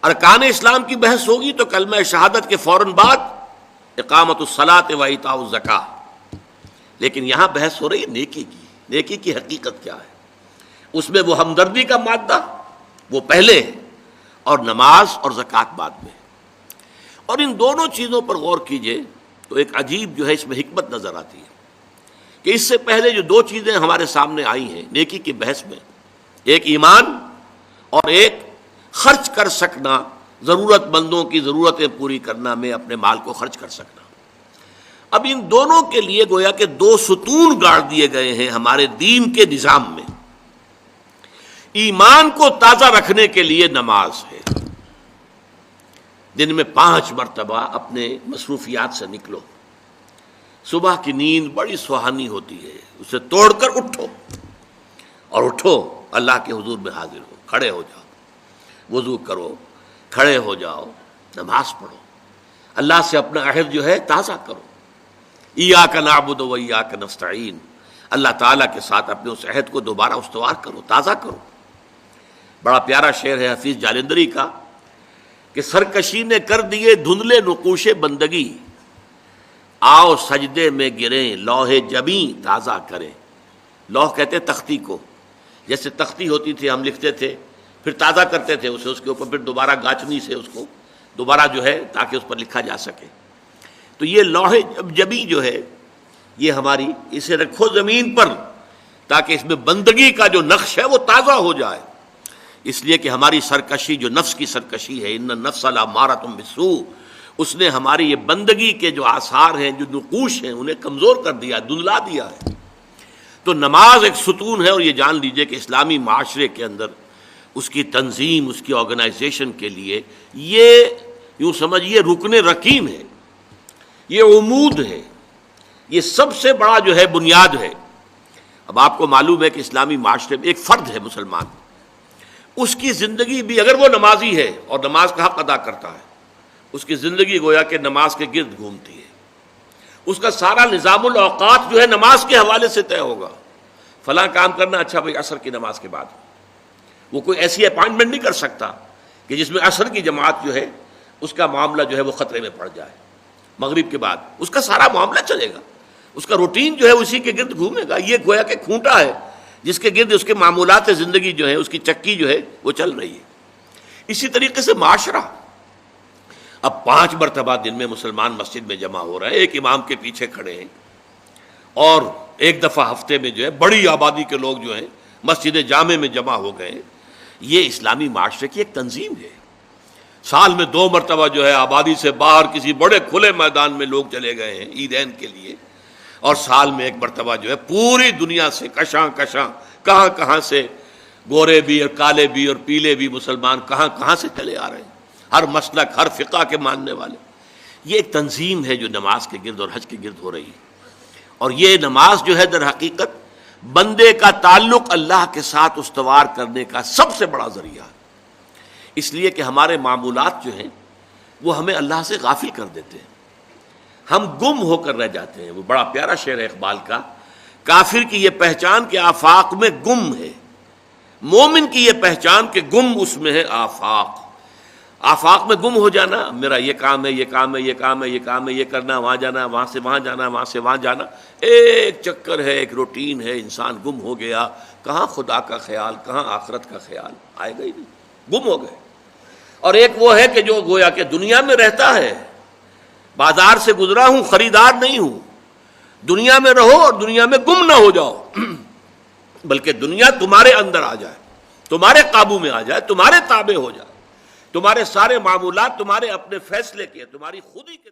ارکان اسلام کی بحث ہوگی تو کلمہ شہادت کے فوراً بعد اقامت الصلاۃ و ایتاء الزکاۃ، لیکن یہاں بحث ہو رہی ہے نیکی کی۔ نیکی کی حقیقت کیا ہے؟ اس میں وہ ہمدردی کا مادہ وہ پہلے ہے اور نماز اور زکوٰۃ بعد میں۔ اور ان دونوں چیزوں پر غور کیجئے تو ایک عجیب جو ہے اس میں حکمت نظر آتی ہے کہ اس سے پہلے جو دو چیزیں ہمارے سامنے آئی ہیں نیکی کی بحث میں، ایک ایمان اور ایک خرچ کر سکنا، ضرورت مندوں کی ضرورتیں پوری کرنا میں اپنے مال کو خرچ کر سکنا۔ اب ان دونوں کے لیے گویا کہ دو ستون گاڑ دیے گئے ہیں ہمارے دین کے نظام میں۔ ایمان کو تازہ رکھنے کے لیے نماز ہے، دن میں 5 مرتبہ اپنے مصروفیات سے نکلو۔ صبح کی نیند بڑی سہانی ہوتی ہے، اسے توڑ کر اٹھو اور اٹھو اللہ کے حضور میں حاضر ہو، کھڑے ہو جاؤ، وضو کرو، کھڑے ہو جاؤ، نماز پڑھو، اللہ سے اپنا عہد جو ہے تازہ کرو۔ ایاک نعبد و ایاک نستعین، اللہ تعالیٰ کے ساتھ اپنے اس عہد کو دوبارہ استوار کرو، تازہ کرو۔ بڑا پیارا شعر ہے حفیظ جالندری کا کہ سرکشی نے کر دیے دھندلے نقوش بندگی، آؤ سجدے میں گریں لوح جبیں تازہ کریں۔ لوح کہتے تختی کو، جیسے تختی ہوتی تھی ہم لکھتے تھے پھر تازہ کرتے تھے اسے، اس کے اوپر پھر دوبارہ گاچنی سے اس کو دوبارہ جو ہے تاکہ اس پر لکھا جا سکے۔ تو یہ لوح جبیں جو ہے یہ ہماری، اسے رکھو زمین پر تاکہ اس میں بندگی کا جو نقش ہے وہ تازہ ہو جائے۔ اس لیے کہ ہماری سرکشی جو نفس کی سرکشی ہے، ان النفس لامارۃ بالسوء، اس نے ہماری یہ بندگی کے جو آثار ہیں، جو نقوش ہیں، انہیں کمزور کر دیا، دھندلا دیا ہے۔ تو نماز ایک ستون ہے، اور یہ جان لیجئے کہ اسلامی معاشرے کے اندر اس کی تنظیم، اس کی آرگنائزیشن کے لیے یہ یوں سمجھیے رکن رکین ہے، یہ عمود ہے، یہ سب سے بڑا جو ہے بنیاد ہے۔ اب آپ کو معلوم ہے کہ اسلامی معاشرے میں ایک فرد ہے مسلمان، اس کی زندگی بھی اگر وہ نمازی ہے اور نماز کا حق ادا کرتا ہے، اس کی زندگی گویا کہ نماز کے گرد گھومتی ہے۔ اس کا سارا نظام الاوقات جو ہے نماز کے حوالے سے طے ہوگا۔ فلاں کام کرنا، اچھا بھائی عصر کی نماز کے بعد۔ وہ کوئی ایسی اپائنٹمنٹ نہیں کر سکتا کہ جس میں عصر کی جماعت جو ہے اس کا معاملہ جو ہے وہ خطرے میں پڑ جائے۔ مغرب کے بعد اس کا سارا معاملہ چلے گا، اس کا روٹین جو ہے اسی کے گرد گھومے گا۔ یہ گویا کہ کھونٹا ہے جس کے گرد اس کے معمولات زندگی جو ہے، اس کی چکی جو ہے وہ چل رہی ہے۔ اسی طریقے سے معاشرہ، اب 5 مرتبہ دن میں مسلمان مسجد میں جمع ہو رہے ہیں، ایک امام کے پیچھے کھڑے ہیں، اور ایک دفعہ ہفتے میں جو ہے بڑی آبادی کے لوگ جو ہیں مسجد جامع میں جمع ہو گئے۔ یہ اسلامی معاشرے کی ایک تنظیم ہے۔ سال میں 2 مرتبہ جو ہے آبادی سے باہر کسی بڑے کھلے میدان میں لوگ چلے گئے ہیں عیدین کے لیے، اور سال میں 1 مرتبہ جو ہے پوری دنیا سے کشاں کشاں کہاں کہاں سے گورے بھی اور کالے بھی اور پیلے بھی مسلمان کہاں کہاں سے چلے آ رہے ہیں، ہر مسلک ہر فقہ کے ماننے والے۔ یہ ایک تنظیم ہے جو نماز کے گرد اور حج کے گرد ہو رہی ہے، اور یہ نماز جو ہے در حقیقت بندے کا تعلق اللہ کے ساتھ استوار کرنے کا سب سے بڑا ذریعہ ہے۔ اس لیے کہ ہمارے معمولات جو ہیں وہ ہمیں اللہ سے غافل کر دیتے ہیں، ہم گم ہو کر رہ جاتے ہیں۔ وہ بڑا پیارا شعر ہے اقبال کا، کافر کی یہ پہچان کہ آفاق میں گم ہے، مومن کی یہ پہچان کہ گم اس میں ہے آفاق۔ آفاق میں گم ہو جانا، میرا یہ کام ہے، یہ کام ہے، یہ کام ہے، یہ کام ہے، یہ کرنا، وہاں جانا، وہاں سے وہاں جانا، وہاں سے وہاں جانا، ایک چکر ہے، ایک روٹین ہے، انسان گم ہو گیا۔ کہاں خدا کا خیال، کہاں آخرت کا خیال، آئے گا ہی نہیں، گم ہو گئے۔ اور ایک وہ ہے کہ جو گویا کہ دنیا میں رہتا ہے، بازار سے گزرا ہوں، خریدار نہیں ہوں، دنیا میں رہو اور دنیا میں گم نہ ہو جاؤ، بلکہ دنیا تمہارے اندر آ جائے، تمہارے قابو میں آ جائے، تمہارے تابع ہو جائے، تمہارے سارے معمولات تمہارے اپنے فیصلے کے، تمہاری خودی کے